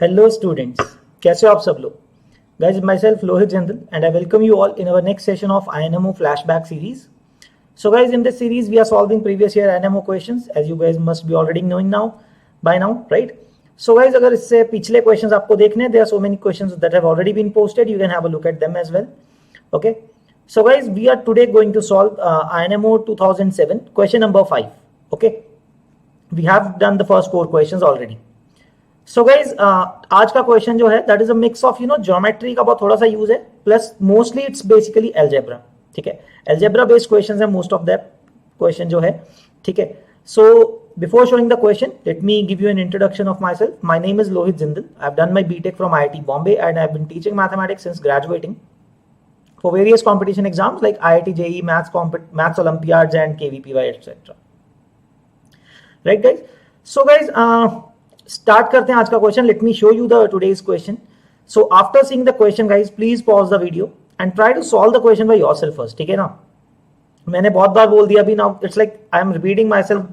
Hello students, कैसे हो आप सब लोग? Guys, myself Lohit Jindal and I welcome you all in our next session of INMO flashback series. So guys, in this series we are solving previous year INMO questions as you guys must be already knowing now by now, right? So guys, अगर इससे पिछले questions आपको देखने, there are so many questions that have already been posted. You can have a look at them as well. Okay. So guys, we are today going to solve INMO 2007 question number 5. Okay. We have done the first 4 questions already. So guys आज का question जो है that is a mix of geometry का बहुत थोड़ा सा use है plus mostly it's basically algebra. ठीक है, एल्जेब्रा बेस्ड क्वेश्चंस है मोस्ट ऑफ दैट क्वेश्चन जो है. ठीक है, so before showing the question let me give you an introduction of myself. My name is Lohit Jindal. I have done my BTech from IIT Bombay and I have been teaching mathematics since graduating for various competition exams like IIT JEE, Maths Olympiads and KVPY etc. Right guys? So guys, start करते हैं आज का question. Let me show you the today's question. So after seeing the question guys please pause the video and try to solve the question by yourself first. ठीक है ना, मैंने बहुत बार बोल दिया अभी. Now it's like I am repeating myself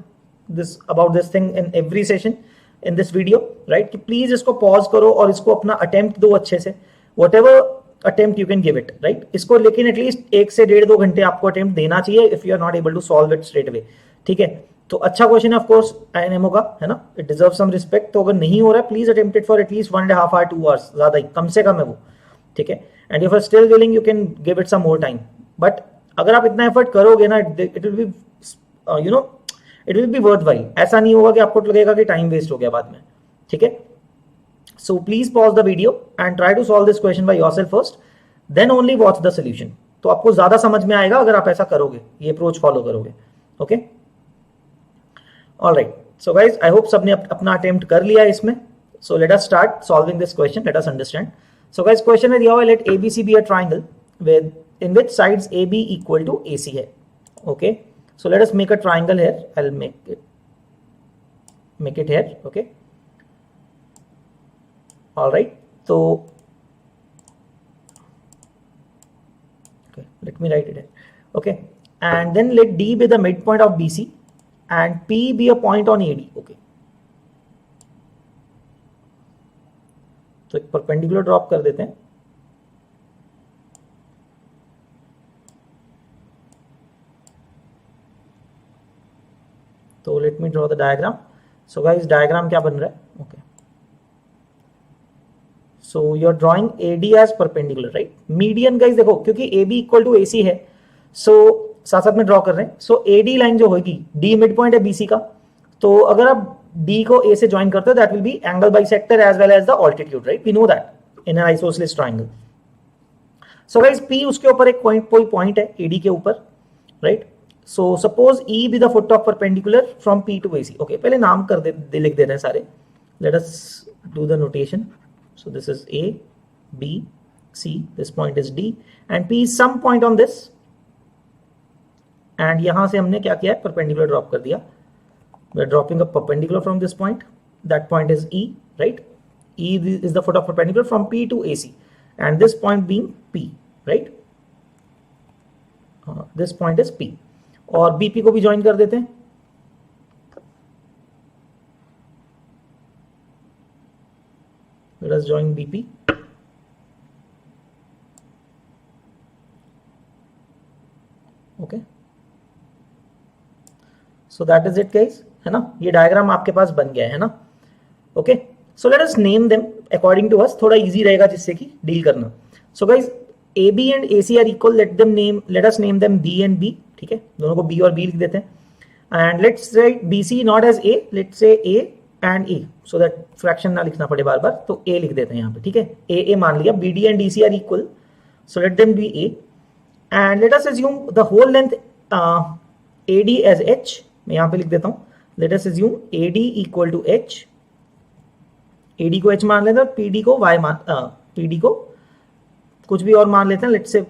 this about this thing in every session in this video, right? कि प्लीज इसको पॉज करो और इसको अपना अटेम्प्ट दो अच्छे से. What ever attempt you can give it, right? इसको लेकिन एटलीस्ट 1 से 1.5-2 घंटे आपको अटेम्प्ट देना चाहिए if you are not able to solve it straight away. ठीक है, तो अच्छा क्वेश्चन है ऑफ कोर्स INMO का, है ना? It deserve some respect. तो अगर नहीं हो रहा है please attempt it for at least 1.5 hour 2 hours, ज्यादा ही कम से कम है वो. ठीक है, and if are still willing you can give it some more time. But अगर आप इतना एफर्ट करोगे ना it will be it will be worthwhile. ऐसा नहीं होगा कि आपको लगेगा कि टाइम वेस्ट हो गया बाद में. ठीक है, so please pause the video and try to solve this question by yourself first, then only watch the solution. तो आपको ज्यादा समझ में आएगा अगर आप ऐसा करोगे, ये अप्रोच फॉलो करोगे. Okay, alright. So guys I hope सबने अपना अटेम्प्ट कर लिया है इसमें. So let us start solving this question. Let us understand. So guys question है दिया हुआ है let ABC be a triangle with in which sides AB equal to AC है. Okay, so let us make a triangle here. I will make it here. Okay, alright. तो let me write it here. Okay, and then let D be the midpoint of BC and P be a point on AD. Okay, तो एक perpendicular drop कर देते हैं. तो let me draw the diagram. So guys diagram क्या बन रहा है? Okay, so you are drawing AD as perpendicular, right? Median guys देखो क्योंकि AB इक्वल टू AC है, so साथ साथ में ड्रॉ कर रहे हैं. so AD लाइन जो होगी, D मिड पॉइंट है BC का, तो अगर आप D को A से ज्वाइन करते हो that will be angle bisector as well as the altitude, right? We know that in an isosceles triangle. So guys P उसके ऊपर एक कोई पॉइंट है AD के ऊपर, right? So suppose E be the foot of perpendicular from P to AC. Okay, पहले नाम कर दे लिख देते हैं सारे. Let us do the notation. So this is A, B, C, this point is D and P is some point on this. And यहां से हमने क्या किया है? परपेंडिकुलर ड्रॉप कर दिया. We are dropping a perpendicular from this point. That point is E, right? E is the foot of perpendicular from P to AC. And this point being P, right? This point is P. और BP को भी join कर देते हैं. Let us join BP. Okay. So that is it guys, है ना? ये diagram आपके पास बन गया है ना? Okay. So let us name them according to us. थोड़ा easy रहेगा जिससे कि डील करना. So guys AB and AC are equal. Let us name them B and B. ठीक है, दोनों को B और B लिख देते हैं. And let's write BC not as A. Let's say A and A so that fraction ना लिखना पड़े बार बार. तो A लिख देते हैं यहाँ पे. ठीक है, A मान लिया. BD and DC are equal, so let them be A and let us assume the whole length AD as H. मैं यहाँ पे लिख देता हूँ. Let us assume AD equal to H. AD को H मान लेते हैं, PD को Y PD को कुछ भी और मान लेते हैं. Let's say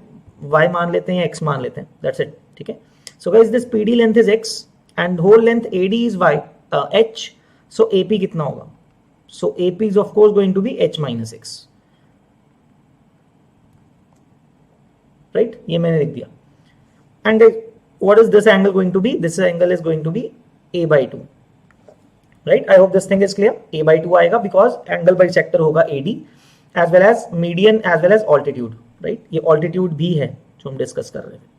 Y मान लेते हैं या X मान लेते हैं. That's it. ठीक है, so guys this PD length is X and whole length AD is Y H. So AP कितना होगा? So AP is of course going to be H minus X, right? ये मैंने लिख दिया. And what is this angle going to be? This angle is going to be A by 2. Right. I hope this thing is clear. a by 2 आएगा because angle bisector होगा AD as well as median as well as altitude. Right, ये altitude भी है जो हम discuss कर रहे थे.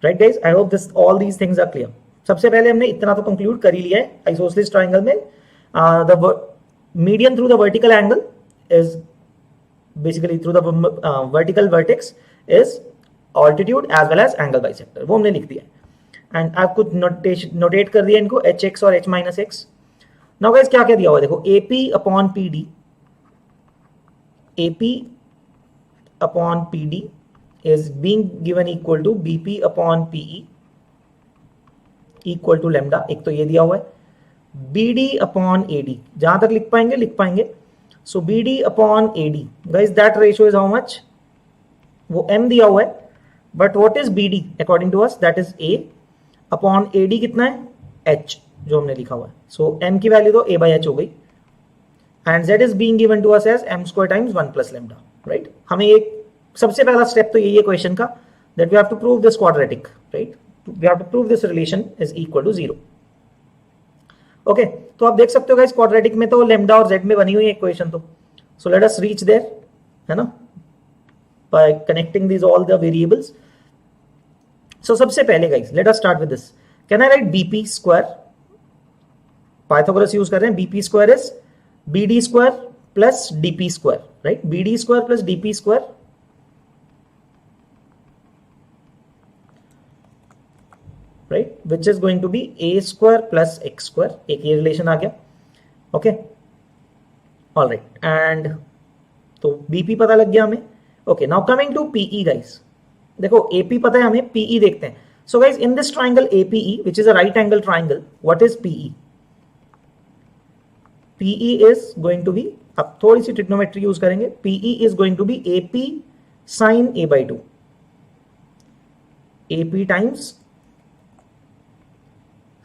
Right guys, I hope this all these things are clear. सबसे पहले हमने इतना तो कंक्लूड कर ही लिया है. आइसोसेलेस ट्रायंगल में the median through the vertical angle is basically through the vertical vertex is altitude as well as angle bisector. वो हमने लिख दिया है. एंड आप कुछ नोटेट कर दिया इनको HX और H minus X. Now guys क्या क्या दिया हुआ है देखो, AP upon PD, AP upon PD is being given equal to BP upon PE equal to lambda. एक तो ये दिया हुआ है. BD अपॉन AD जहां तक लिख पाएंगे. So BD upon AD guys that ratio is how much, वो M दिया हुआ है. But what is BD according to us, that is A upon AD कितना है, H जो हमने लिखा हुआ है. सो M की वैल्यू तो A बाई H हो गई. And Z is being given to us as M square times 1 plus lambda. Right, हमें एक सबसे पहला स्टेप तो यही है क्वेश्चन का, that we have to prove this quadratic. Right, we have to prove this relation is equal to 0. Okay, तो आप देख सकते हो गाइस क्वाड्रेटिक में तो लेमडा और Z में बनी हुई है इक्वेशन. तो so let us reach there, है ना, by connecting these all the variables. So सबसे पहले guys let us start with this. Can I write BP square, Pythagoras use कर रहे हैं. BP square is BD square plus DP square. Right, BD square plus DP square right, which is going to be A square plus X square. एक ये relation आ गया. Okay, all right. And तो BP पता लग गया हमें. Okay, now coming to PE guys. देखो AP पता है हमें, PE देखते हैं. So guys in this triangle APE which is a right angle triangle, what is PE? PE is going to be, अब थोड़ी सी ट्रिग्नोमेट्री यूज करेंगे. PE is going to be AP sine A by 2, AP times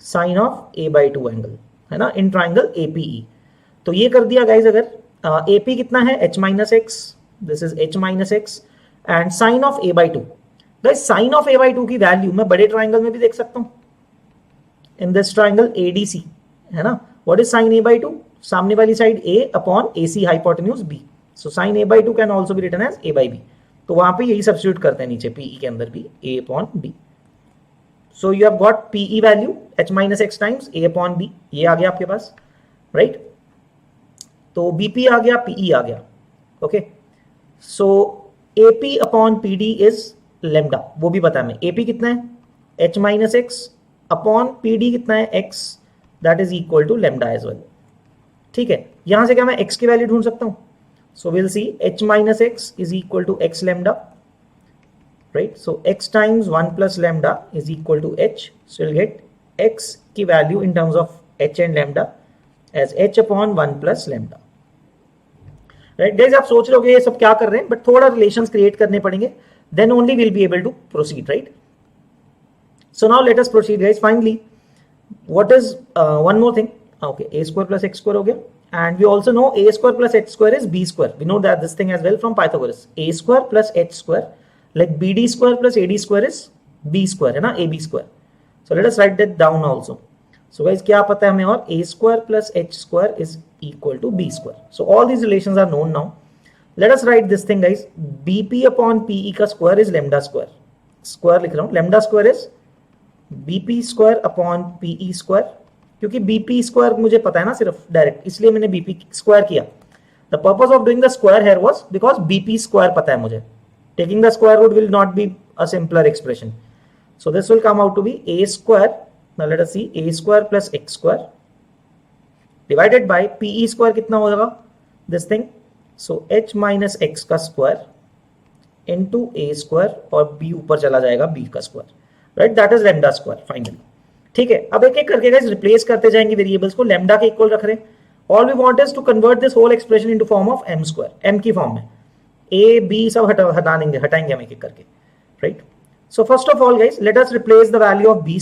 sine of A by 2 angle, है ना, in triangle APE. तो ये कर दिया गाइज. अगर AP कितना है, H minus X, this is H minus X and sine of A by 2. Guys sine of A by 2 की वैल्यू मैं बड़े ट्राइंगल में भी देख सकता हूं. इन दिस ट्राइंगल ADC, है ना, what is sine A by 2? सामने वाली side A upon AC hypotenuse B. So sine A by 2 can also be written as A by B. तो वहां पे यही सब्स्टिट्यूट करते हैं नीचे PE के अंदर भी, A upon B. So you have got PE value H minus X times A upon B. ये आ गया आपके पास. राइट, तो BP आ गया, PE आ गया. Okay, so AP upon PD is lambda, वो भी पता है हमें. AP कितना है, H minus X upon PD कितना है, X, that is equal to lambda as well. ठीक है, यहां से क्या मैं X की वैल्यू ढूंढ सकता हूं. So will see H minus X is equal to X lambda. Right, so X times 1 plus lambda is equal to H. So you'll get X की value in terms of H and lambda as H upon 1 plus lambda. Right, guys, आप सोच रहे होगे ये सब क्या कर रहे हैं, बट थोड़ा रिलेशंस क्रिएट करने पड़ेंगे, then only we'll be able to proceed. Right, so now let us proceed guys. Finally, what is one more thing? Okay, A square plus X square हो गया. And we also know A square plus H square is B square. We know that this thing as well from Pythagoras. A square plus H square, like BD square plus AD square is B square, है ना, AB square. So let us write that down also. So guys क्या पता है हमें, और A square plus H square is equal to B square. So all these relations are known now. Let us write this thing guys. BP upon PE का square is lambda square. Square लिख रहा हूँ. Lambda square is BP square upon PE square. क्योंकि BP square मुझे पता है ना सिर्फ डायरेक्ट, इसलिए मैंने BP square किया. The purpose of doing the square here was because BP square पता है मुझे. Taking the square root will not be a simpler expression. So this will come out to be A square. Now let us see, A square plus X square divided by PE square कितना होगा this thing. So H minus X का square into A square और B ऊपर चला जाएगा B का square. Right, that is lambda square finally. ठीक है, अब एक एक करके guys रिप्लेस करते जाएंगे वेरिएबल्स को. लैम्डा के इक्वल रख रहे हैं. All we want is to convert this whole expression into form of M square. M की फॉर्म में A, B सब हटाएंगे हम एक एक करके. Right, so first of all guys let us replace the value of B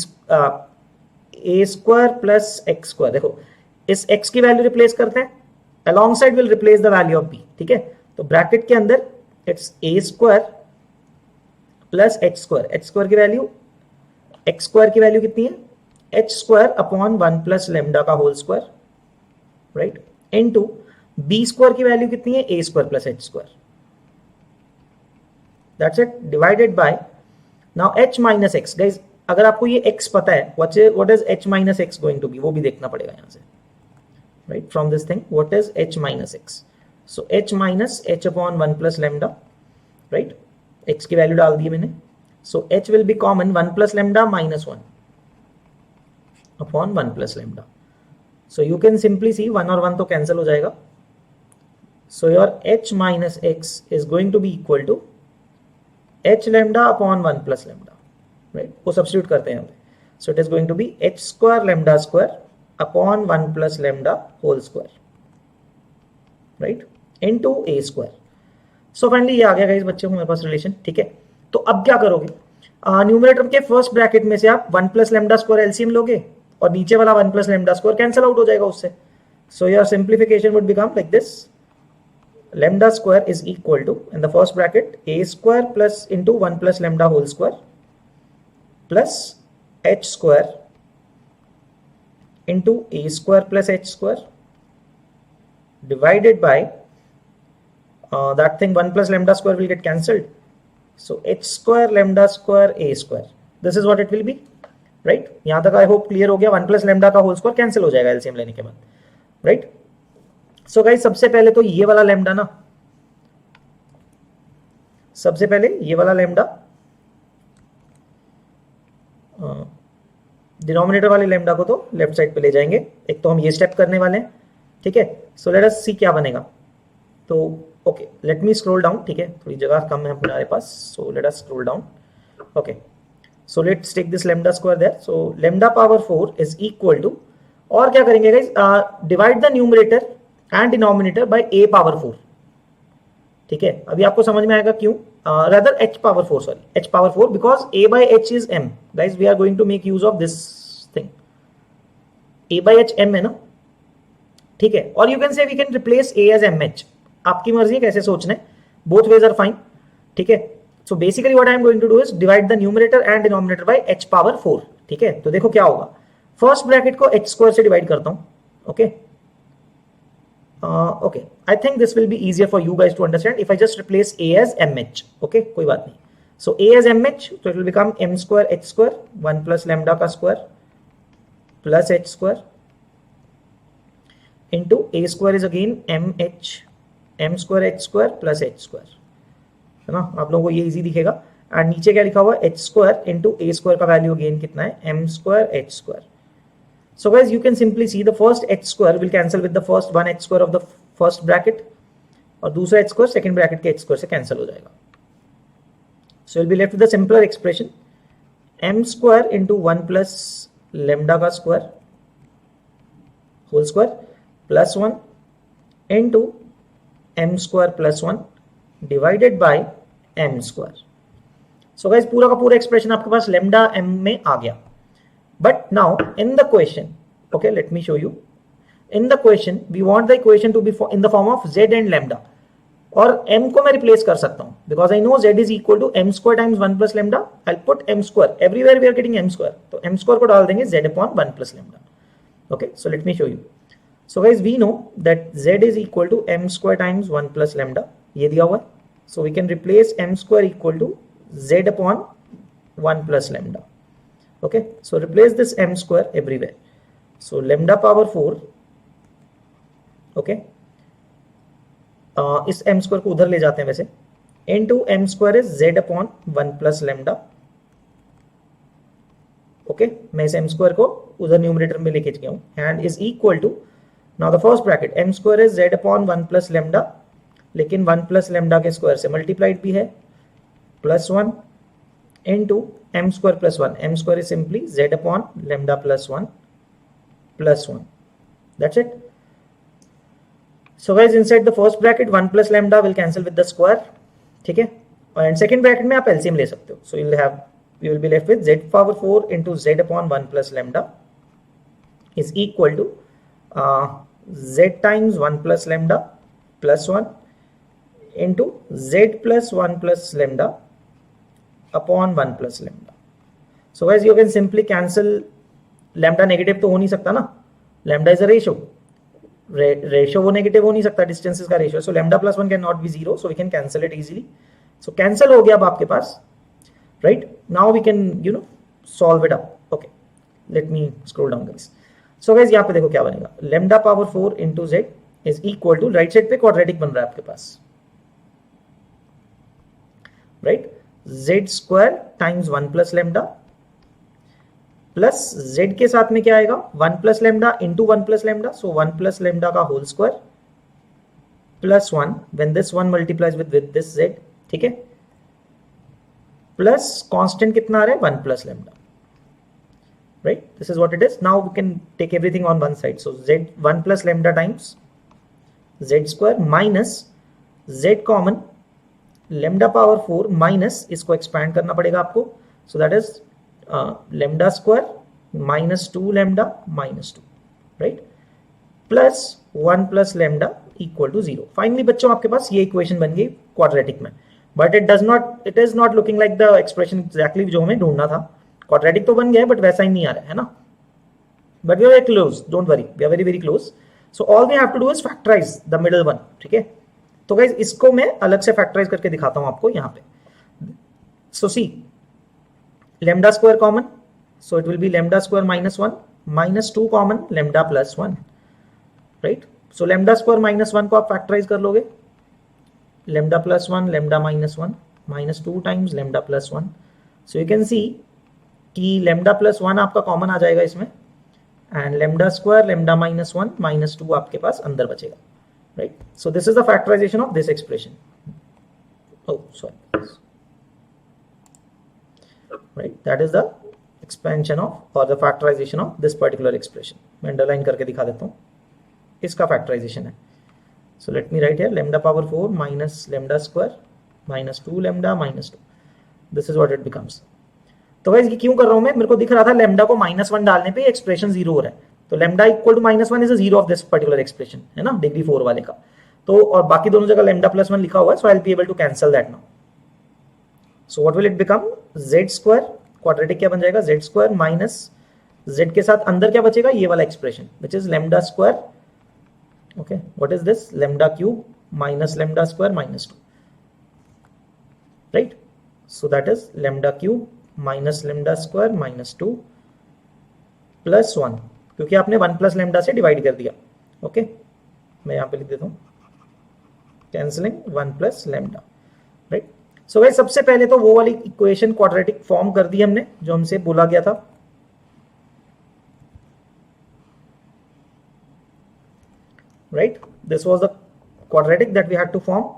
A square plus X square. देखो इस X की वैल्यू रिप्लेस करते हैं, along side will replace the value of B. ठीक है, तो ब्रैकेट के अंदर it's A square plus H square. H square की वैल्यू, X स्क्वायर की वैल्यू कितनी है, h square upon 1 plus lambda का whole square, right, into b square की वैल्यू कितनी है, a square plus h square, that's it, divided by now h minus x। Guys अगर आपको ये x पता है, what is h minus x going to be, वो भी देखना पड़ेगा यहां से, right, from this thing what is h minus x। So h minus h upon 1 plus lambda, right, x की वैल्यू डाल दी मैंने, so h will be common 1 plus lambda minus 1 upon 1 plus lambda. So you can simply see 1 और 1 तो cancel हो जाएगा, so your h minus x is going to be equal to h lambda upon 1 plus lambda, right, वो substitute करते हैं, so it is going to be h square lambda square upon 1 plus lambda whole square, right, into a square। so finally ये आ गया guys बच्चे हमारे पास relation, ठीक है। तो अब क्या करोगे, न्यूमरेटर के फर्स्ट ब्रैकेट में से आप 1 प्लस लेमडा स्क्वायर एलसीएम लोगे और नीचे वाला 1 plus lambda square cancel out हो जाएगा उससे, so your simplification would become like this, lambda square is equal to, in the first bracket, a square plus into 1 plus lambda whole square plus h square into a square plus h square divided by that thing 1 plus lambda square will get cancelled, so h square lambda square a square, this is what it will be, right। यहां तक I hope clear हो गया, 1 plus lambda का whole square cancel हो जाएगा LCM लेने के बाद, राइट। सो गाइस सबसे पहले तो ये वाला लैम्डा ना, सबसे पहले ये वाला लैम्डा डिनोमिनेटर वाले लैम्डा को तो लेफ्ट साइड पे ले जाएंगे, एक तो हम ये स्टेप करने वाले हैं, ठीक है। सो लेट अस सी क्या बनेगा, तो okay let me scroll down, ठीक है, थोड़ी जगह कम है हमारे पास, so let us scroll down, okay, so let's take this lambda square there, so lambda power 4 is equal to, और क्या करेंगे guys, divide the numerator and denominator by a power 4, ठीक है। अभी आपको समझ में आएगा क्यों, rather h power 4, sorry h power 4, because a by h is m, guys we are going to make use of this thing, a by h m है ना, ठीक है। और you can say we can replace a as mh, आपकी मर्जी है कैसे सोचना है, both ways are fine, ठीक है। so basically what I am going to do is divide the numerator and denominator by h power 4, ठीक है। तो देखो क्या होगा, फर्स्ट ब्रैकेट को h स्क्वायर से डिवाइड करता हूं, okay, okay, I think this will be easier for you guys to understand if I just replace a as mh, okay, कोई बात नहीं। so a as mh, so it will become m square h square 1 plus lambda का square plus h square into a square is again m square h square plus h square, है ना, आप लोगों को ये इजी दिखेगा। And नीचे क्या लिखा हुआ है, h square into a square का वैल्यू अगेन कितना है, m square h square। So guys, you can simply see the first h square will cancel with the first one h square of the first bracket, और दूसरा h square second bracket के h square से cancel हो जाएगा। So you'll be left with the simpler expression m square into 1 plus lambda का square whole square plus 1 into m square plus 1 divided by m square। So guys, पूरा का पूरा expression आपके पास lambda m में आ गया। But now in the question, okay, let me show you, in the question we want the equation to be in the form of z and lambda, और m को मैं replace कर सकता हूं, because I know z is equal to m square times 1 plus lambda, I'll put m square, everywhere we are getting m square, तो m square को डाल देंगे z upon 1 plus lambda, okay। so let me show you, so guys we know that z is equal to m square times 1 plus lambda, ये दिया हुआ है, so we can replace m square equal to z upon 1 plus lambda, okay। so replace this m square everywhere, so lambda power 4, okay, इस m square को उधर ले जाते हैं वैसे, into m square is z upon 1 plus lambda, okay, मैं इस m square को उधर न्यूमरेटर में लेके गया हूं, and is equal to, now the first bracket m square is z upon 1 plus lambda, लेकिन 1 plus lambda के स्क्वायर से मल्टीप्लाइड भी है, plus 1 into m square plus 1, m square is simply z upon lambda plus 1 plus 1, that's it। so guys inside the first bracket 1 plus lambda will cancel with the square, ठीक है, and second bracket में आप LCM ले सकते हो, so you will be left with z power 4 into z upon 1 plus lambda is equal to z times 1 plus lambda plus 1 into z plus 1 plus lambda upon 1 plus lambda। so guys you can simply cancel lambda negative तो हो नहीं सकता ना, lambda is a ratio वो negative हो नहीं सकता, distances का ratio, so lambda plus 1 can not be 0, so we can cancel it easily. So cancel हो गया अब आपके पास, right. Now we can solve it up. Okay, let me scroll down guys. So guys यहाँ पे देखो क्या बनेगा, lambda power 4 into Z is equal to, right side पे क्वाड्रेटिक बन रहा है आपके पास, right, Z square times 1 plus lambda plus Z के साथ में क्या आएगा 1 plus lambda into 1 plus lambda, so 1 plus lambda का whole square plus 1 when this 1 multiplies with this Z, ठीक है, प्लस कांस्टेंट कितना आ रहा है 1 plus lambda, right, this is what it is. Now we can take everything on one side, so z 1 plus lambda times z square minus z common lambda power 4 minus इसको expand करना पड़ेगा आपको, so that is lambda square minus 2 lambda minus 2, right, plus 1 plus lambda equal to 0. Finally बच्चों आपके पास ये equation बन गई quadratic में, but it is not looking like the expression exactly जो हमें ढूंढना था. क्वाड्रेटिक तो बन गया है बट वैसा ही नहीं आ रहा है ना, but we are very close, don't worry, we are very very close. So all we have to do is factorise the middle one, ठीक है. तो गाइज इसको मैं अलग से फैक्टराइज करके दिखाता हूं आपको यहाँ पे. So see, lambda square common, so it will be lambda square minus 1 minus 2 common lambda plus 1, right. So lambda square minus 1 को आप फैक्टराइज कर लोगे, lambda plus 1 lambda minus 1 minus 2 times lambda plus 1. So you can see कि lambda plus 1 आपका common आ जाएगा इसमें, and lambda square lambda minus 1 minus 2 आपके पास अंदर बचेगा, right. So this is the factorization of this expression. Oh sorry, right, that is the expansion of और the factorization of this particular expression. मैं अंडरलाइन करके दिखा देता हूँ, इसका फैक्टराइजेशन है. So let me write here lambda power 4 minus lambda square minus 2 lambda minus 2, this is what it becomes. तो गाइस ये क्यों कर रहा हूं मैं, मेरे को दिख रहा था लैम्डा को -1 डालने पे एक्सप्रेशन 0 हो रहा है, तो lambda equal to -1 is a 0 of this particular expression, है ना, डिग्री 4 वाले का. तो और बाकी दोनों जगह लैम्डा प्लस 1 लिखा हुआ है, so I will be able to cancel that now. So what will it become, Z square, quadratic क्या बन जाएगा, जेड स्क्वायर माइनस जेड के साथ अंदर क्या बचेगा, ये वाला expression which is lambda square, okay, what is this, lambda cube minus lambda square minus 2, right. So that is lambda cube minus lambda square minus 2 plus 1, क्योंकि आपने 1 प्लस लैम्डा से डिवाइड कर दिया, ओके. मैं यहाँ पे लिख देता हूँ cancelling 1 plus lambda, right. So guys सबसे पहले तो वो वाली इक्वेशन क्वाड्रेटिक फॉर्म कर दी हमने जो हमसे बोला गया था, right. This was the quadratic that we had to form.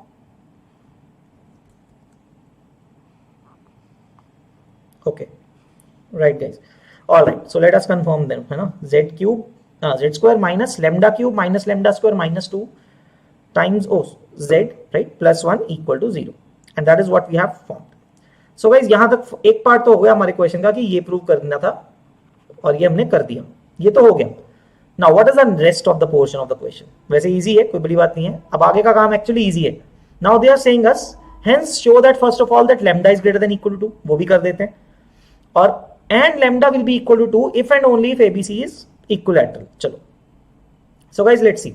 Okay, right guys, all right, so let us confirm them, है ना, z cube z square minus lambda cube minus lambda square minus 2 times z, right, plus 1 equal to 0, and that is what we have formed. So guys यहाँ तक एक part तो हो गया हमारे question का कि ये प्रूव करना था और ये हमने कर दिया, ये तो हो गया. Now what is the rest of the portion of the question? वैसे easy है, कोई बड़ी बात नहीं है. अब आगे का काम एक्चुअली easy है. Now they are saying us hence show that first of all that lambda is greater than equal to 2, वो भी कर देते हैं, और and lambda will be equal to 2 if and only if ABC is equilateral. चलो, so guys let's see.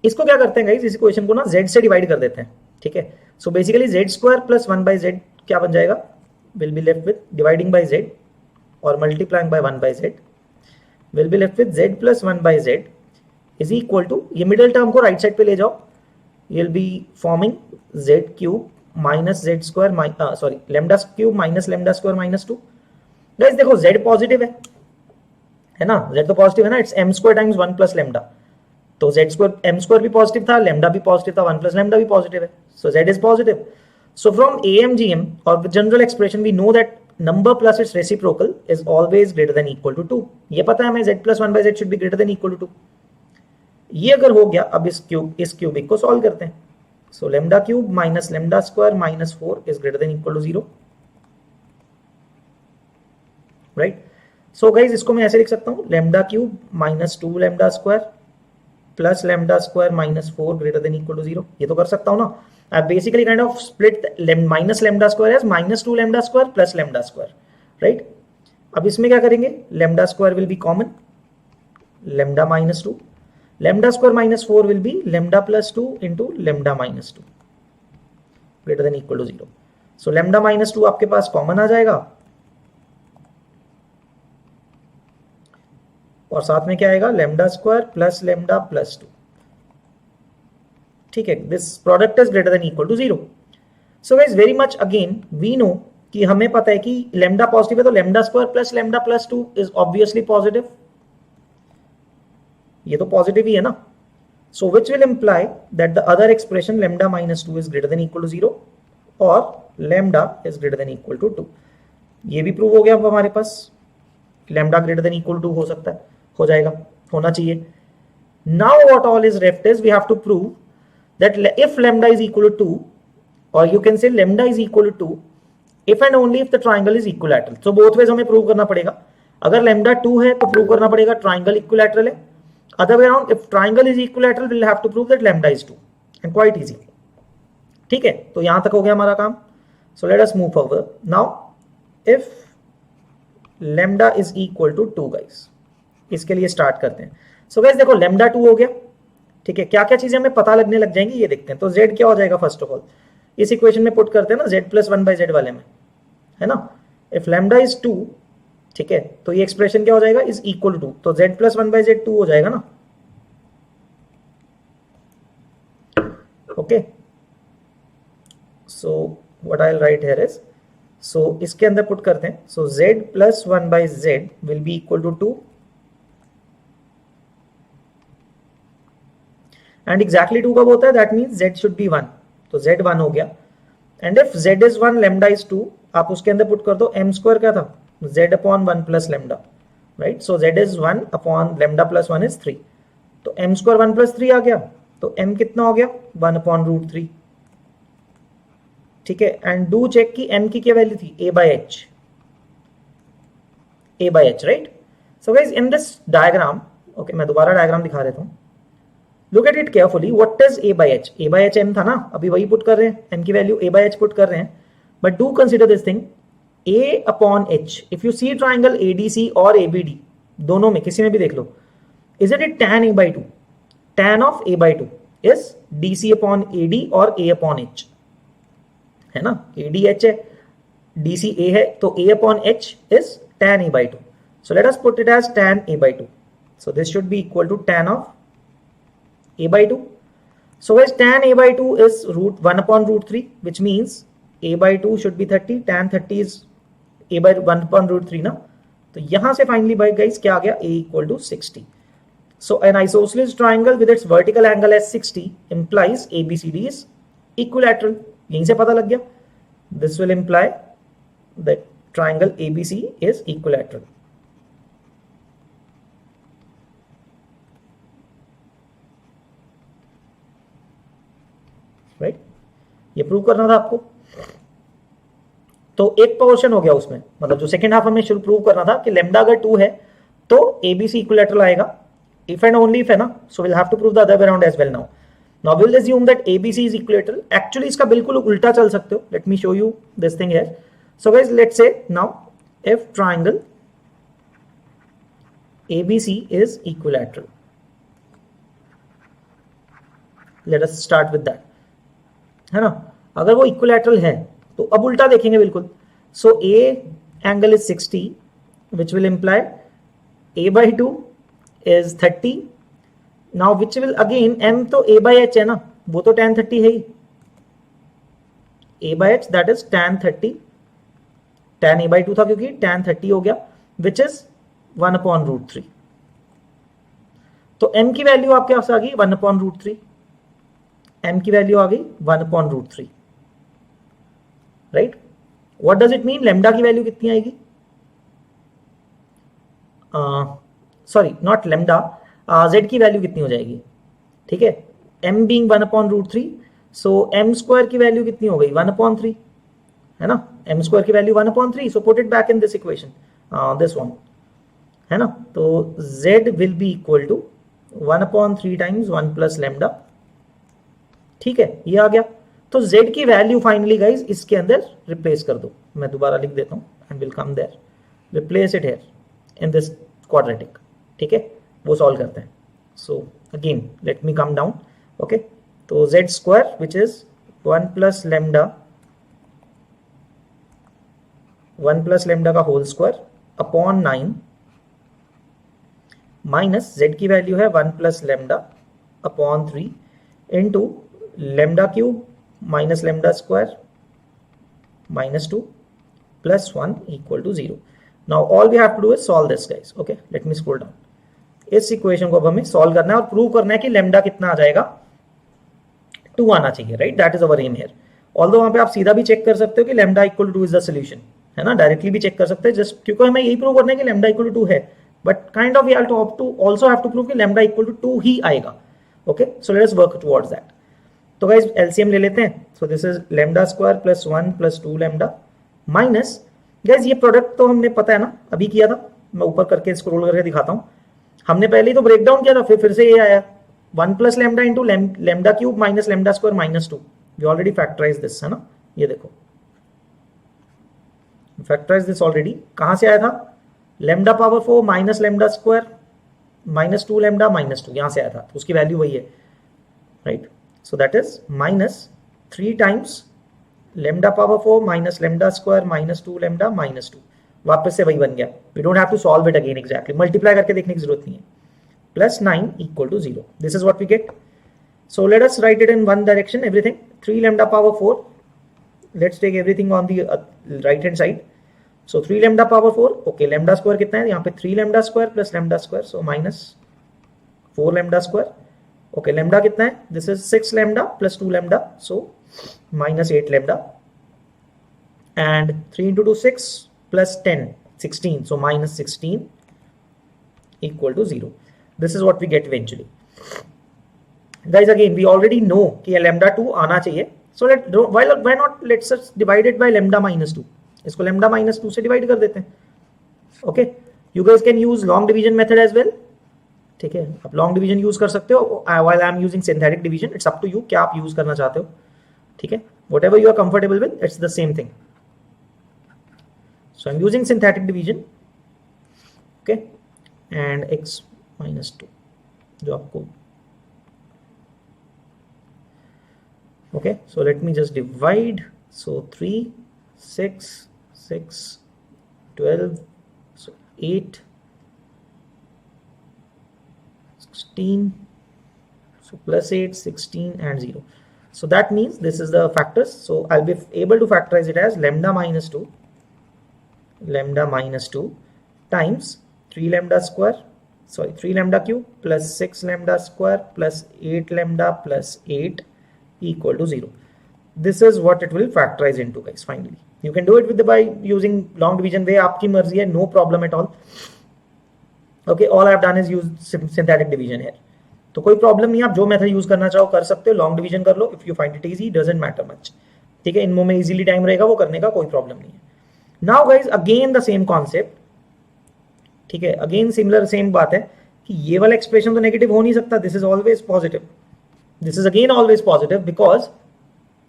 इसको क्या करते हैं गाइस, इस इक्वेशन को ना z से डिवाइड कर देते हैं, ठीक है. सो basically z square plus 1 by z क्या बन जाएगा, will be left with dividing by z और multiplying by 1 by z, will be left with z plus 1 by z is equal to, ये मिडिल टर्म को राइट साइड पे ले जाओ, you will be forming z cube minus z square sorry lambda cube minus lambda square minus 2. guys देखो z positive है ना, z तो positive है ना, it's m square times 1 plus lambda, तो z स्क्वायर m स्क्वायर भी positive था, lambda भी पॉजिटिव था, 1 प्लस लैम्डा भी पॉजिटिव है, सो z is positive. So from AMGM और general expression we know that number plus its reciprocal is always greater than equal to 2. ये पता है हमें, z plus 1 by z should be greater than equal to 2. ये अगर हो गया, अब इस क्यूबिक को सॉल्व करते हैं. So lambda cube minus lambda square minus 4 is greater than equal to 0, right. So guys इसको मैं ऐसे लिख सकता हूँ, lambda cube minus 2 lambda square plus lambda square minus 4 greater than equal to 0. ये तो कर सकता हूँ ना. I basically kind of split minus lambda square as minus 2 lambda square plus lambda square, right. अब इसमें क्या करेंगे, lambda square will be common, lambda minus 2, lambda square minus 4 will be lambda plus 2 into lambda minus 2 greater than equal to 0. So lambda minus 2 आपके पास common आ जाएगा और साथ में क्या आएगा, lambda square plus lambda plus 2. ठीक है, this product is greater than equal to 0. So guys very much again we know कि हमें पता है कि लेमडा पॉजिटिव है तो lambda square plus lambda plus 2 is obviously positive, ये तो पॉजिटिव ही है ना. So which will imply that the other expression lambda minus 2 is greater than equal to 0 और lambda is greater than equal to 2. ये भी प्रूव हो गया अब हमारे पास, lambda greater than equal to हो सकता है, हो जाएगा, होना चाहिए. Now what all is left is we have to prove that if lambda is equal to 2 और you can say lambda is equal to 2 if and only if the triangle is equilateral. So both ways हमें prove करना पड़ेगा. अगर lambda 2 है तो prove करना पड़ेगा triangle equilateral है. Other way around, if triangle is equilateral will have to prove that lambda is 2 and quite easy. ठीक है, तो यहां तक हो गया हमारा काम. So let us move forward. Now if lambda is equal to 2 guys, इसके लिए स्टार्ट करते हैं. सो गाइस देखो लेमडा 2 हो गया. ठीक है, क्या क्या चीजें हमें पता लगने लग जाएंगी ये देखते हैं. तो z क्या हो जाएगा, फर्स्ट ऑफ ऑल इस इक्वेशन में पुट करते हैं ना, z प्लस 1/z वाले में, है ना. इफ लेमडा इज 2, ठीक है, तो ये एक्सप्रेशन क्या हो जाएगा, इज इक्वल टू, तो z प्लस 1/z 2 हो जाएगा ना. Okay, so what I will write here is, so इसके अंदर पुट करते हैं. So z plus 1/z will be equal to 2 and exactly 2 कब होता है, that means z should be 1, तो z 1 हो गया. And if z is 1 lambda is 2, आप उसके अंदर पुट कर दो m स्क्वायर क्या था, z upon 1 plus lambda, right. So z is 1 upon lambda plus 1 is 3, तो m स्क्वायर 1 प्लस 3 आ गया, तो m कितना हो गया, 1 अपॉन रूट 3. ठीक है, एंड डू चेक की m की क्या वैल्यू थी, a by h, right. So guys in this diagram, okay मैं दोबारा डायग्राम दिखा देता हूं. Look at it carefully. What is a by h? A by h m था ना, अभी वही पुट कर रहे हैं, m की value a by h put कर रहे हैं. But do consider this thing, a upon h. If you see triangle ADC और ABD, दोनों में किसी में भी देख लो, isn't it tan a by 2? Tan of a by 2 is DC upon AD और a upon h, है ना. AD h है, DC a है, तो a upon h is tan a by 2. So let us put it as tan a by 2. So this should be equal to tan of a by 2. So guys tan a by 2 is root 1 upon root 3, which means a by 2 should be 30, tan 30 is a by 1 upon root 3 ना. तो यहां से finally bye guys क्या आ गया, a equal to 60. So an isosceles triangle with its vertical angle as 60 implies ABCD is equilateral. यहीं से पता लग गया. This will imply that triangle ABC is equilateral. Right, ये प्रूव करना था आपको. तो एक पोर्शन हो गया उसमें, मतलब जो सेकंड हाफ हमें शुरू प्रूव करना था कि लेमडा अगर 2 है तो एबीसी इक्विलैटरल आएगा, इफ एंड ओनली इफ, है ना. So will have to prove the other way around as well. Now will assume that ABC is equilateral. Actually इसका बिल्कुल उल्टा चल सकते हो. Let me show you this thing here. So guys let's say now if triangle ABC is equilateral, let us start with that, है ना. अगर वो इक्विलैटरल है तो अब उल्टा देखेंगे बिल्कुल. So A angle is 60 which will imply a by 2 is 30. Now which will again m तो a by h है ना, वो तो tan 30 है ही. a by h that is tan 30, tan a by 2 था क्योंकि tan 30 हो गया, which is 1 upon root 3. तो m की वैल्यू आपके पास आ गई 1 upon root 3. m की वैल्यू आ गई 1 upon root 3, right. What does it mean, lambda की वैल्यू कितनी आएगी, सॉरी नॉट लेमडा, z की वैल्यू कितनी हो जाएगी. ठीक है, m बीइंग 1 upon root 3, सो m स्क्वायर की वैल्यू कितनी हो गई 1 upon 3, है ना. m स्क्वायर की value 1 upon 3, so put it back in this equation, this one, है ना. तो z will be equal to 1 upon 3 times 1 plus lambda. ठीक है, ये आ गया. तो z की वैल्यू फाइनली गाइज इसके अंदर रिप्लेस कर दो. मैं दोबारा लिख देता हूं and will come there. Replace it here in this quadratic, ठीक है, वो सॉल्व करते हैं. So again let me come down. Okay, तो z square which is 1 plus lambda का whole square upon 9 minus z की वैल्यू है 1 plus lambda upon 3 into lambda cube minus lambda square minus 2 plus 1 equal to 0. Now all we have to do is solve this guys. Okay, let me scroll down. इस equation को अब हमें solve करना है और prove करना है कि लेमडा कितना आ जाएगा, 2 आना चाहिए, right. That is our am here. Although वहां पे आप सीधा भी चेक कर सकते हो कि lambda equal to 2 is the solution, है ना, डायरेक्टली भी चेक कर सकते हैं, जस्ट क्योंकि हमें यही प्रूव करना है कि लेमडा इक्वल टू 2 है, but kind of we have to also have to prove कि लेमडा इक्वल टू 2 ही आएगा. Okay, so let us work towards that. तो गाइज एलसीएम ले लेते हैं. So this is lambda square plus 1 plus 2 lambda minus, guys ये product तो हमने पता है ना, अभी किया था. मैं ऊपर करके स्क्रॉल करके दिखाता हूं. हमने पहले ही तो ब्रेक डाउन किया था, फिर से ये आया 1 plus lambda into lambda cube minus lambda square minus 2. We already factorize this, है ना, ये देखो फैक्टराइज दिस ऑलरेडी. कहां से आया था, lambda power 4 minus lambda square minus 2 lambda minus 2, यहां से आया था, तो उसकी वैल्यू वही है, right. So that is minus 3 times lambda power 4 minus lambda square minus 2 lambda minus 2. वापस से वही बन गया. We don't have to solve it again exactly. Multiply करके देखने की जरूरत नहीं है. Plus 9 equal to 0. This is what we get. So let us write it in one direction. Everything 3 lambda power 4. Let's take everything on the right hand side. So 3 lambda power 4. Okay, lambda square कितना है यहाँ पे, 3 lambda square plus lambda square. So minus 4 lambda square. ओके, lambda कितना है, this is 6 lambda plus 2 lambda, so minus 8 lambda and 3 into 2 6 plus 10 16, so minus 16 equal to 0. This is what we get eventually. Guys again we already know कि lambda 2 आना चाहिए. So let why not let's divide it by lambda minus 2. इसको lambda minus 2 से divide कर देते हैं. Okay, you guys can use long division method as well. ठीक है, आप लॉन्ग डिवीजन यूज कर सकते हो, while I am using synthetic division. It's up to you क्या आप यूज करना चाहते हो, ठीक है, whatever you are comfortable with, it's the same thing. So I am using synthetic division. Okay, and x minus 2 जो आपको, okay, so let me just divide. So 3 6 6 12, so 8 16, so plus 8 16 and 0. So that means this is the factors. So I'll be able to factorize it as lambda minus 2 times 3 lambda square, sorry 3 lambda cube plus 6 lambda square plus 8 lambda plus 8 equal to 0. This is what it will factorize into, guys. Finally you can do it with by using long division way, आपकी मर्जी है, no problem at all. Okay, all I have done is use synthetic division here. तो कोई problem नहीं, आप जो method use करना चाहो कर सकते हो. लॉन्ग डिवीजन कर लो if you find it easy, doesn't matter much. ठीक है, इनमें में इजीली टाइम रहेगा वो करने का, कोई प्रॉब्लम नहीं है. Now guys again the same concept. ठीक है, अगेन सिमिलर सेम बात है कि ये वाला एक्सप्रेशन तो नेगेटिव हो नहीं सकता. This is always positive. This is again always positive because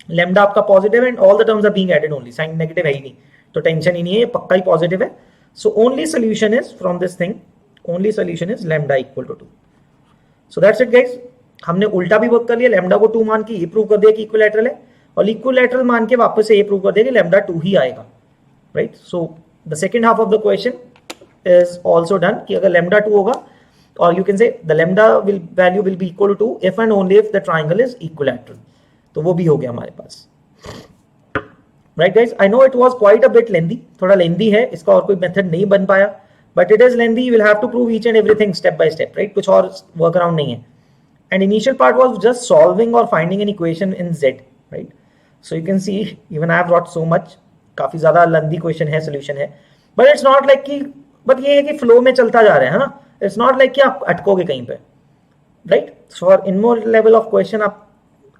lambda आपका positive and all the terms are being added only. Sign negative है ही नहीं, तो टेंशन ही नहीं है, ये पक्का ही पॉजिटिव है. So only solution is from this thing, only solution is lambda equal to 2. So that's it guys. हमने उल्टा भी वर्क कर लिया, lambda को 2 मान के ये प्रूव कर दिया कि इक्विलैटरल है, और इक्विलैटरल मान के वापस से ये प्रूव कर दिया कि lambda 2 ही आएगा, right. So the second half of the question is also done कि अगर lambda 2 होगा, और you can say the lambda value will be equal to 2 if and only if the triangle is equilateral. तो वो भी हो गया हमारे पास, right guys. I know it was quite a bit lengthy, थोड़ा लेंथी है, इसका और कोई मेथड नहीं बन पाया, but it is lengthy. You will have to prove each and everything step by step, right? कुछ और workaround नहीं है. And initial part was just solving or finding an equation in Z, right? So you can see even I have brought so much, काफी ज्यादा lengthy question है, solution है, but it's not like कि, but ये है कि flow में चलता जा रहा है ना. It's not like कि आप अटकोगे कहीं पे, right? So for in more level of question आप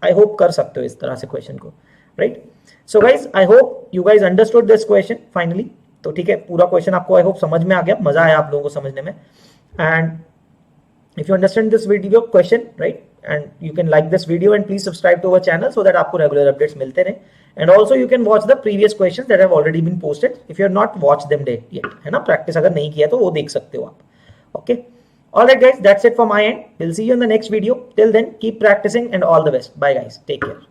I hope कर सकते हो इस तरह से question को, right? So guys, I hope you guys understood this question finally. तो ठीक है, पूरा क्वेश्चन आपको आई होप समझ में आ गया, मजा आया आप लोगों को समझने में. And if you understand this video question, right, and you can like this video and please subscribe to our channel so that आपको रेगुलर अपडेट्स मिलते रहे. and also you can watch the previous questions that have already been posted if you have not watched them yet, है ना. practice अगर नहीं किया तो वो देख सकते हो आप. Okay, all right guys, that's it for my end. We'll see you in the next video. Till then, keep practicing and all the best. Bye guys, take care.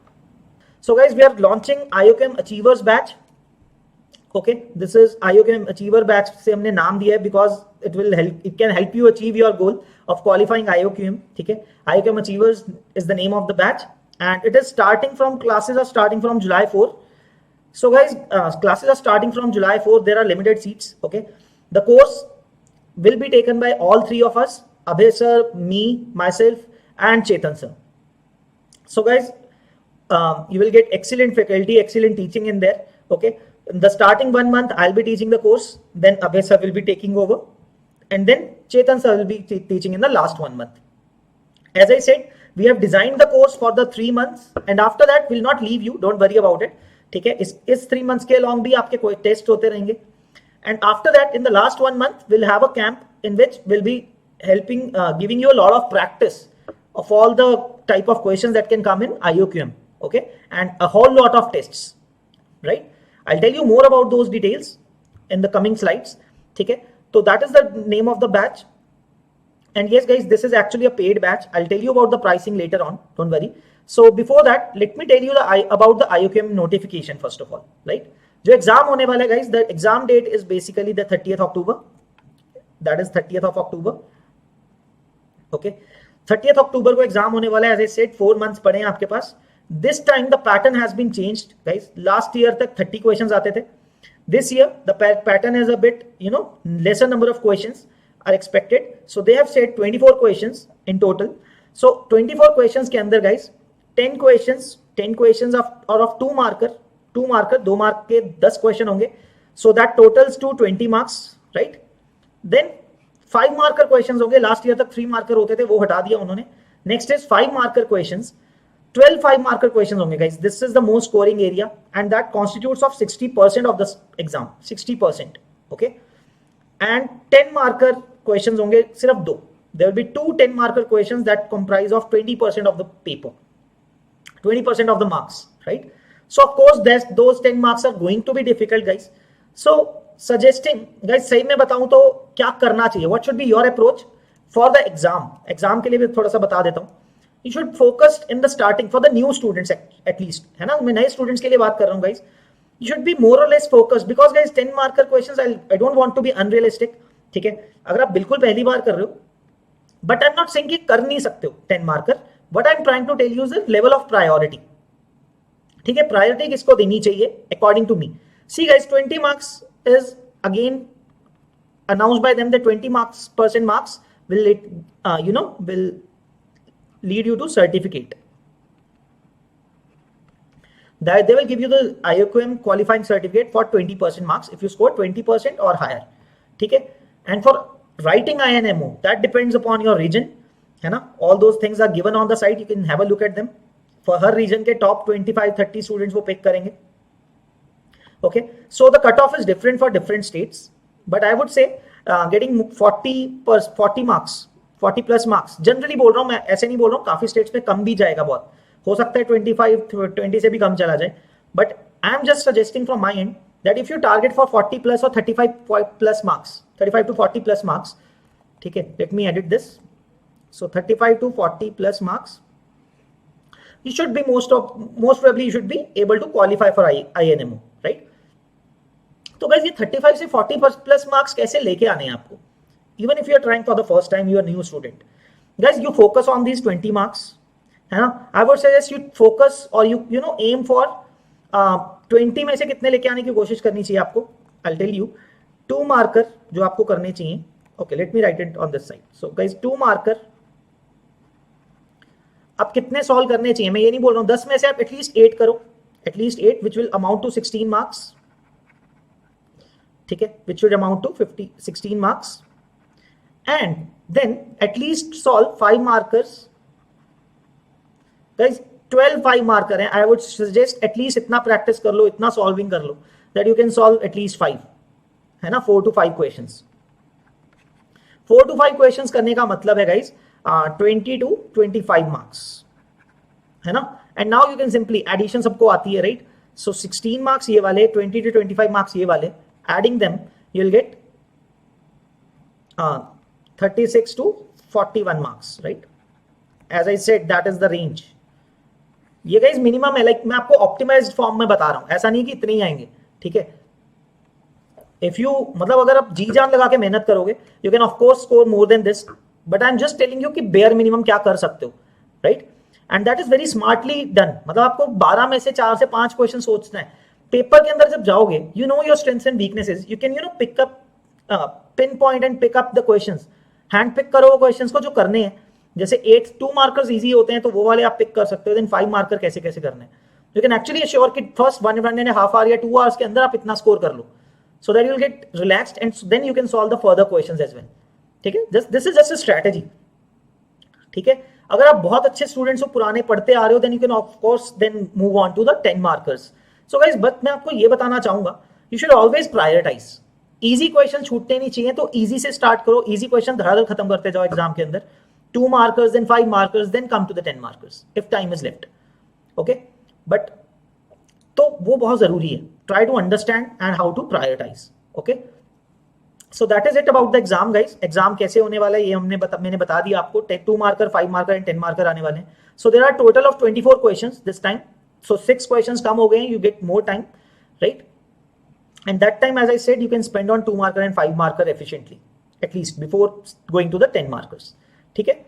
So guys, we are launching IOChem Achievers batch. Okay, this is IOChem Achiever batch से हमने नाम दिया है because it can help you achieve your goal of qualifying IOQM. ठीक है, IOChem Achievers is the name of the batch and it is classes are starting from July 4. So guys, classes are starting from July 4. There are limited seats. Okay, the course will be taken by all three of us, Abhay sir, me, myself and Chetan sir. So guys, you will get excellent faculty, excellent teaching in there. Okay, in the starting 1 month I'll be teaching the course, then Abhay sir will be taking over, and then Chetan sir will be teaching in the last 1 month. As I said, we have designed the course for the 3 months and after that we'll not leave you, don't worry about it. ठीक है, इस 3 months के along भी आपके कोई test होते रहेंगे, and after that in the last 1 month we'll have a camp in which we'll be helping giving you a lot of practice of all the type of questions that can come in IOQM. Okay, and a whole lot of tests, right? I'll tell you more about those details in the coming slides. ठीक है, so that is the name of the batch. And yes guys, this is actually a paid batch. I'll tell you about the pricing later on, don't worry. So before that, let me tell you about the IOQM notification first of all, right? जो exam होने वाला है guys, the exam date is basically the 30th October. That is 30th of October. Okay, 30th October को exam होने वाला है. As I said, 4 months पड़े हैं आपके पास. This time the pattern has been changed guys. Last year तक 30 questions आते थे. This year the pattern is a bit, lesser number of questions are expected. So they have said 24 questions in total. So 24 questions के अंदर guys, 10 questions of 2 marker, 2 mark के 10 question होंगे. So that totals to 20 marks, right? Then 5 marker questions होंगे. Last year तक 3 marker होते थे, वो हटा दिया उन्होंने. Next is 5 marker questions. 12 5 marker questions होंगे guys. This is the most scoring area and that constitutes of 60% of the exam. 60%. Okay. And 10 marker questions होंगे सिर्फ 2. There will be 2 10 marker questions that comprise of 20% of the paper. 20% of the marks, right? So of course those 10 marks are going to be difficult guys. So suggesting guys, सही में बताऊं तो क्या करना चाहिए? What should be your approach for the exam? Exam के लिए भी थोड़ा सा बता देता हूं. You should focus in the starting for the new students at least, है ना. मैं नए students के लिए बात कर रहा हूं guys. You should be more or less focused because guys 10 marker questions I don't want to be unrealistic. ठीक है, अगर आप बिल्कुल पहली बार कर रहे हो, but I'm not saying कि कर नहीं सकते हो 10 marker. What I'm trying to tell you is the level of priority. ठीक है, priority किसको देनी चाहिए according to me. See guys, 20 marks is again announced by them that 20% marks will will lead you to certificate. That they will give you the IOQM qualifying certificate for 20% marks if you score 20% or higher. ठीक है, and for writing INMO, that depends upon your region, है ना. All those things are given on the site. You can have a look at them. For her region के top 25-30 students वो pick करेंगे. Okay, so the cutoff is different for different states, but I would say getting 40 marks, 40 plus marks. Generally बोल रहा हूँ मैं, ऐसे नहीं बोल रहा हूँ. काफी states में कम भी जाएगा बहुत. हो सकता है 20 से भी कम चला जाए. But I am just suggesting from my end that if you target for 40 plus or 35 plus marks, 35 to 40 plus marks, ठीक है, let me edit this. So 35 to 40 plus marks, you should be most probably you should be able to qualify for INMO, right? तो guys ये 35 से 40 plus marks कैसे लेके आने हैं आपको? Even if you are trying for the first time, you are a new student. Guys, you focus on these 20 marks, है ना. I would suggest you focus or you aim for 20 में से कितने लेके आने की कोशिश करनी चाहिए आपको. I'll tell you 2 marker जो आपको करने चाहिए. Okay, let me write it on this side. So guys, 2 marker आप कितने सॉल्व करने चाहिए? मैं ये नहीं बोल रहा हूँ 10 में से आप एटलीस्ट 8 करो, at least 8 which will amount to 16 marks. ठीक है, which should amount to 16 marks. And then at least solve 5 markers. Guys 12 5 marker हैं. I would suggest at least इतना practice कर लो, इतना solving कर लो that you can solve at least 5, है ना. 4 to 5 questions. 4 to 5 questions करने का मतलब है guys 20 to 25 marks, है ना. And now you can simply addition सबको आती है, right? So 16 marks ये वाले, 20 to 25 marks ये वाले, adding them, you'll get 36 to 41 marks, right? As I said, that is the range. ये गाइस मिनिमम है, लाइक मैं आपको ऑप्टिमाइज्ड फॉर्म में बता रहा हूं, ऐसा नहीं कि इतने ही आएंगे, ठीक है? इफ यू मतलब अगर आप जी जान लगा के मेहनत करोगे, you can of course score more than this, but I am just telling you कि बेयर मिनिमम क्या कर सकते हो, right? And that is very smartly done. मतलब आपको 12 में से 4 से 5 क्वेश्चन सोचना है. पेपर के अंदर जब जाओगे, you know your strengths and weaknesses, you can pick up, pinpoint and pick up the questions. Hand pick करो वो क्वेश्चंस को जो करने हैं. जैसे 8 2 मार्कर्स इजी होते हैं तो वो वाले आप पिक कर सकते हो. देन 5 मार्कर कैसे कैसे करने हैं. यू कैन एक्चुअली अश्योर कि फर्स्ट 1.5 आवर या 2 आवर्स के अंदर आप इतना स्कोर कर लो, so that you will get relaxed and then you can solve the further questions as well. ठीक है, this is just a strategy. ठीक है, अगर आप बहुत अच्छे स्टूडेंट्स हो, पुराने पढ़ते आ रहे हो, then you can of course then move on to the 10 markers. So guys, but मैं आपको ये बताना चाहूंगा, you should always prioritize. Easy question छूटने नहीं चाहिए, तो easy से start करो. easy question धड़ाधड़ खत्म करते जाओ एग्जाम के अंदर. 2 markers, then 5 markers, then come to the 10 markers if time is left. Okay, but तो वो बहुत जरूरी है. Try to understand and how to prioritize. Okay, so that is it about the exam guys. Exam कैसे होने वाला है ये मैंने बता दिया आपको. 2 marker, 5 marker and 10 marker आने वाले हैं. So there are total of 24 questions this time. So 6 questions कम हो गए हैं, you get more time, right? And that time, as I said, you can spend on 2 marker and 5 marker efficiently, at least before going to the 10 markers. ठीक है?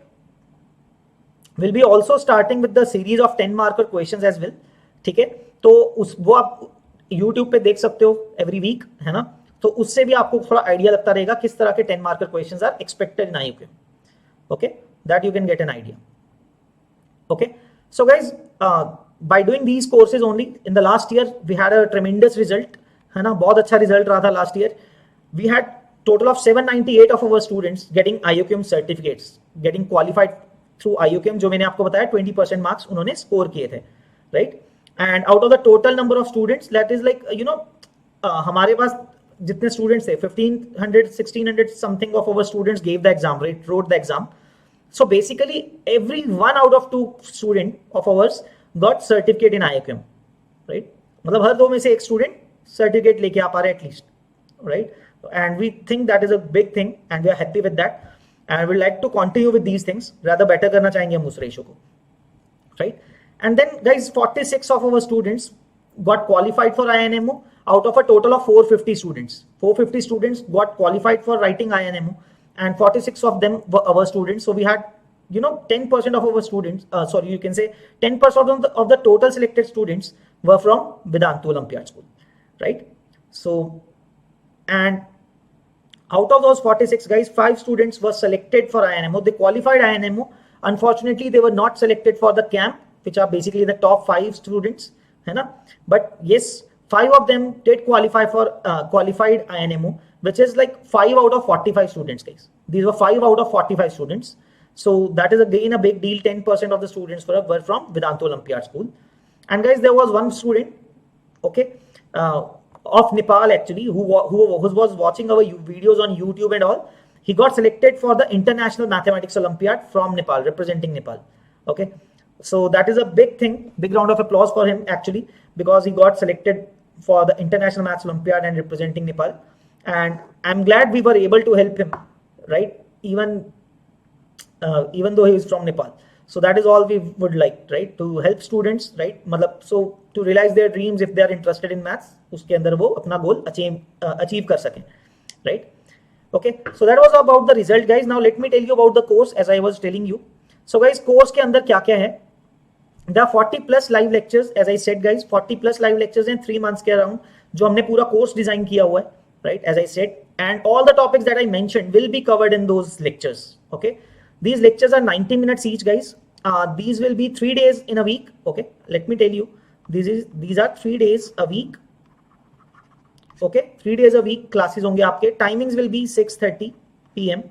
We'll be also starting with the series of 10 marker questions as well. ठीक है? तो वो आप YouTube पे देख सकते हो every week, है ना? तो उससे भी आपको थोड़ा आइडिया लगता रहेगा किस तरह के 10 marker questions are expected in IUCAM. Okay, that you can get an idea. Okay, so guys, by doing these courses only in the last year we had a tremendous result, है ना? बहुत अच्छा result रहा था last year. We had total of 798 of our students getting IUCAM certificates, getting qualified through IUCAM. जो मैंने आपको बताया 20% मार्क्स उन्होंने स्कोर किए थे, right? And out of the total number of students, that is like हमारे पास जितने स्टूडेंट्स थे 1500 1600 something of our students gave the exam, right, wrote the exam. So basically every 1 out of 2 student of ours got certificate in IUCAM, राइट? मतलब हर 2 में से एक स्टूडेंट सर्टिफिकेट लेके आ पा रहे at least, right? And we think that is a big thing and we are happy with that and we like to continue with these things. ज्यादा बेटर करना चाहेंगे हम उस रेशो को, right? And then guys, 46 of our students got qualified for INMO out of a total of 450 students. 450 students got qualified for writing INMO and 46 of them were our students. So we had 10% of our students, you can say 10% of the total selected students were from Vedantu Olympiad School, right? So, and out of those 46 guys, 5 students were selected for INMO. They qualified INMO. Unfortunately, they were not selected for the camp, which are basically the top 5 students, है ना? But yes, 5 of them did qualify for qualified INMO, which is like 5 out of 45 students, guys. These were 5 out of 45 students. So that is again a big deal. 10% of the students were from Vedantu Olympiad School. And guys, there was one student, okay, of Nepal actually, who was watching our videos on YouTube and all. He got selected for the International Mathematics Olympiad from Nepal, representing Nepal. Okay. So that is a big thing. Big round of applause for him actually, because he got selected for the International Maths Olympiad and representing Nepal. And I'm glad we were able to help him, right? Even though he is from Nepal. So that is all we would like, right? To help students, right? मतलब so to realize their dreams if they are interested in maths, उसके अंदर वो अपना गोल achieve कर सकें, right? Okay. So that was about the result, guys. Now let me tell you about the course as I was telling you. So guys, course के अंदर क्या क्या है? There are 40 plus live lectures, as I said guys, 40 plus live lectures in 3 months के around, जो हमने पूरा course design किया हुआ है, right? As I said, and all the topics that I mentioned will be covered in those lectures. Okay, these lectures are 90 minutes each, guys. These will be 3 days in a week. Okay, let me tell you, these are 3 days a week. Okay, 3 days a week classes होंगे आपके. Timings will be 6:30 PM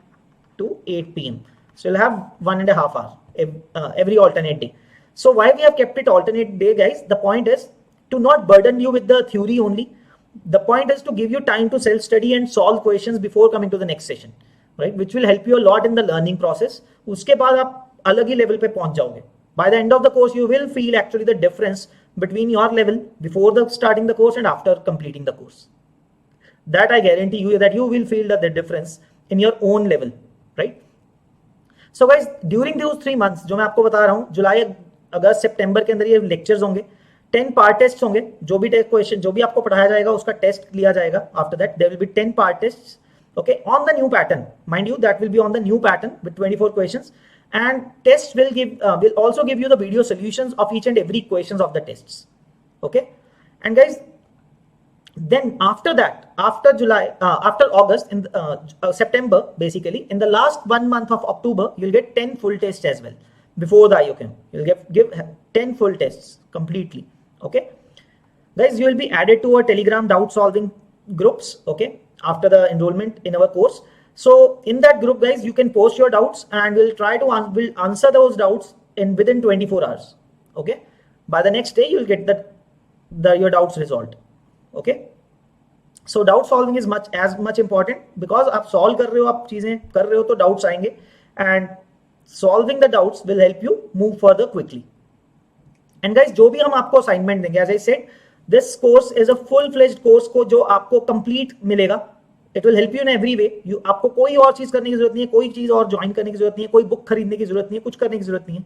to 8 PM. So you'll have 1.5 hours every alternate day. So why we have kept it alternate day, guys? The point is to not burden you with the theory only. The point is to give you time to self-study and solve questions before coming to the next session, right? Which will help you a lot in the learning process. उसके बाद आप अलग ही level पे पहुंच जाओगे. By the end of the course, you will feel actually the difference between your level before the starting the course and after completing the course. That I guarantee you that you will feel the difference in your own level, right? So guys, during those 3 months जो मैं आपको बता रहा हूँ, जुलाई अगस्त सितंबर के अंदर ये lectures होंगे, 10 पार्ट टेस्ट होंगे, जो भी क्वेश्चन जो भी आपको पढ़ाया जाएगा उसका टेस्ट लिया जाएगा. After that there will be 10 part test, okay, on the new pattern. Mind you, that will be on the new pattern with 24 questions, and tests will also give you the video solutions of each and every questions of the tests, okay. And guys, then after that, after August, in September, basically in the last 1 month of October, you'll get 10 full tests as well. Before the IOCAM, you'll give 10 full tests completely, okay. Guys, you will be added to our Telegram doubt solving groups, okay, after the enrollment in our course. So in that group, guys, you can post your doubts and we'll try to answer those doubts within 24 hours, okay. By the next day, you'll get your doubts resolved, okay. So doubt solving is as much important, because आप solve कर रहे हो, आप चीजें कर रहे हो, तो doubts आएंगे, and solving the doubts will help you move further quickly. And guys, जो भी हम आपको assignment देंगे, as I said, this course is a full-fledged course को जो आपको complete मिलेगा. It will help you in every way. आपको कोई और चीज करने की जरूरत नहीं है, कोई चीज और ज्वाइन करने की जरूरत नहीं है, कोई बुक खरीदने की जरूरत नहीं है, कुछ करने की जरूरत नहीं है,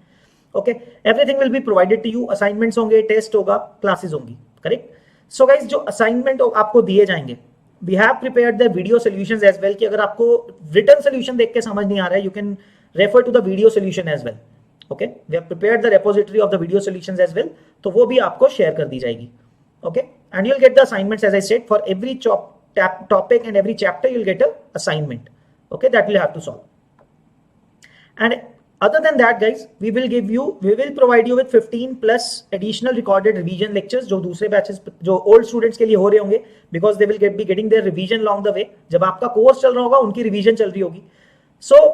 okay. Everything will be provided to you. Assignments होंगे, टेस्ट होगा, क्लासेस होंगी, करेक्ट. सो गाइज, जो असाइनमेंट आपको दिए जाएंगे, we have prepared the video solutions as well, कि अगर आपको रिटन सॉल्यूशन देख के समझ नहीं आ रहा है, you can refer to the video solution as well, okay. We have prepared the repository of the video solutions as well, तो वो भी आपको शेयर कर दी जाएगी, okay. And you will get the assignments as I said for every topic and every chapter. You'll get a assignment, okay, that we'll have to solve. And other than that, guys, we will provide you with 15 plus additional recorded revision lectures जो दूसरे batches, जो old students के लिए हो रहे होंगे, because they will be getting their revision along the way. जब आपका कोर्स चल रहा होगा, उनकी रिवीजन चल रही होगी. So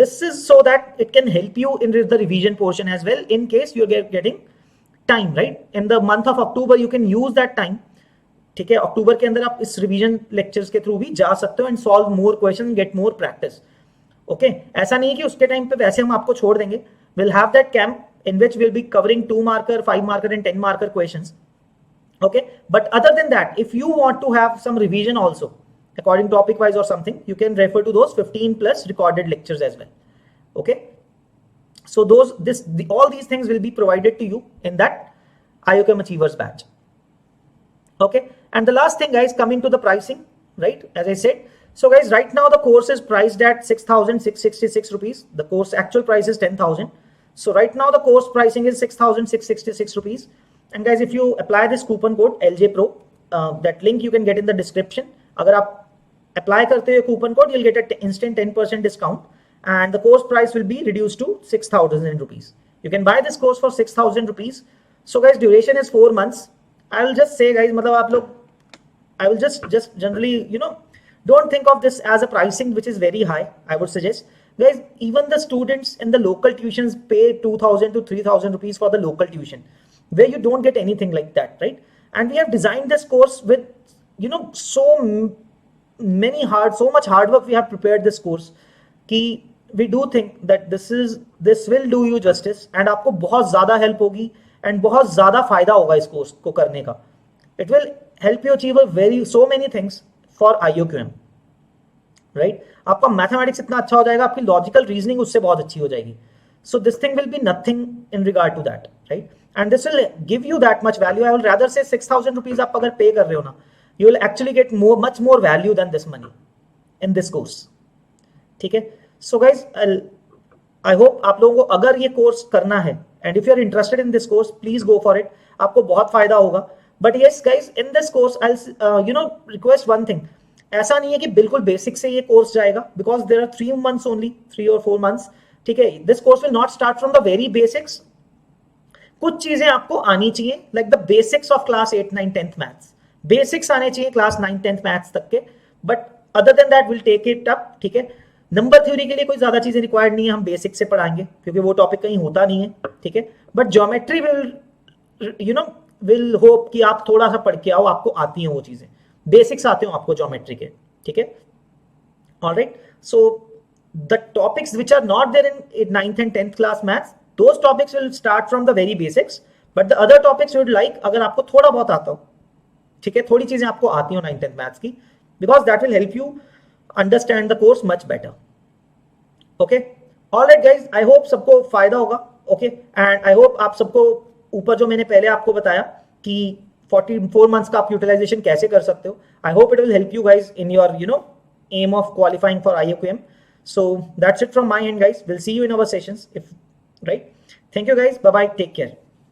this is so that it can help you in the revision portion as well, in case you are getting time, right? In the month of October, you can use that time, ठीक है. अक्टूबर के अंदर आप इस revision lectures के through भी जा सकते हो and solve more question, get more practice, okay. ऐसा नहीं है कि उसके टाइम पे वैसे हम आपको छोड़ देंगे. Will have that camp in which will be covering 2 marker, 5 marker and 10 marker questions, okay. But other than that, if you want to have some revision also according topic wise or something, you can refer to those 15 plus recorded lectures as well, okay. So all these things will be provided to you in that IOCAM Achievers batch, okay. And the last thing, guys, coming to the pricing, right, as I said. So guys, right now the course is priced at 6,666 rupees. The course actual price is 10,000. So right now the course pricing is 6,666 rupees. And guys, if you apply this coupon code LJPro, that link you can get in the description. अगर आप apply करते हो coupon code, you'll get an instant 10% discount, and the course price will be reduced to 6,000 rupees. You can buy this course for 6,000 rupees. So guys, duration is 4 months. I will just say, guys, मतलब आप लोग, I will just generally, don't think of this as a pricing which is very high. I would suggest, guys, even the students in the local tuitions pay 2,000 to 3,000 rupees for the local tuition, where you don't get anything like that, right? And we have designed this course with, so much hard work. We have prepared this course, कि we do think that this will do you justice, and आपको बहुत ज़्यादा help होगी and बहुत ज़्यादा फायदा होगा इस कोर्स को करने का. It will help you achieve so many things for IOQM, right? आपका मैथमेटिक्स इतना अच्छा हो जाएगा, आपकी लॉजिकल रीजनिंग उससे बहुत अच्छी हो जाएगी. So this thing will be nothing in regard to that, right? And this will give you that much value. I will rather say 6,000 rupees आप अगर पे कर रहे हो ना, you will actually get much more value than this money in this course, ठीक है. So guys, I hope आप लोगों को अगर ये कोर्स करना है, and if you are interested in this course, please go for it. आपको बहुत फायदा होगा. But yes, guys, in this course, I'll request one thing. ऐसा नहीं है कि बिल्कुल बेसिक से ये कोर्स जाएगा, because there are 3 months only, 3 or 4 months, ठीक है. This course will not start from the very basics. कुछ चीजें आपको आनी चाहिए, like the basics of class 8, 9, 10th maths. Basics आने चाहिए class 9, 10th maths तक के. But other than that, we'll take it up, ठीक है. नंबर थ्योरी के लिए कोई ज्यादा चीजें रिक्वायर्ड नहीं है, हम बेसिक से पढ़ाएंगे क्योंकि वो टॉपिक कहीं होता नहीं है, ठीक है. बट ज्योमेट्री विल होप कि आप थोड़ा सा पढ़ के आओ, आपको आती हैं वो चीजें, बेसिक्स आते हो आपको ज्योमेट्री के, ठीक है. Alright. So the topics which are not there in 9th and 10th class maths, those topics will start from the very basics. But the other topics you'd like, अगर आपको थोड़ा बहुत आता हो, ठीक है, थोड़ी चीजें आपको आती हो 9th 10th मैथ्स की, because that will help you understand the course much better. Okay, alright guys, I hope सबको फायदा होगा. ओके, एंड आई होप आप सबको ऊपर जो मैंने पहले आपको बताया कि 44 months का आप यूटिलाइजेशन कैसे कर सकते हो, I hope it will help you guys in your aim of qualifying for IOQM. So that's it from my end, guys. We'll see you in our sessions, if right. Thank you guys. Bye bye, take care.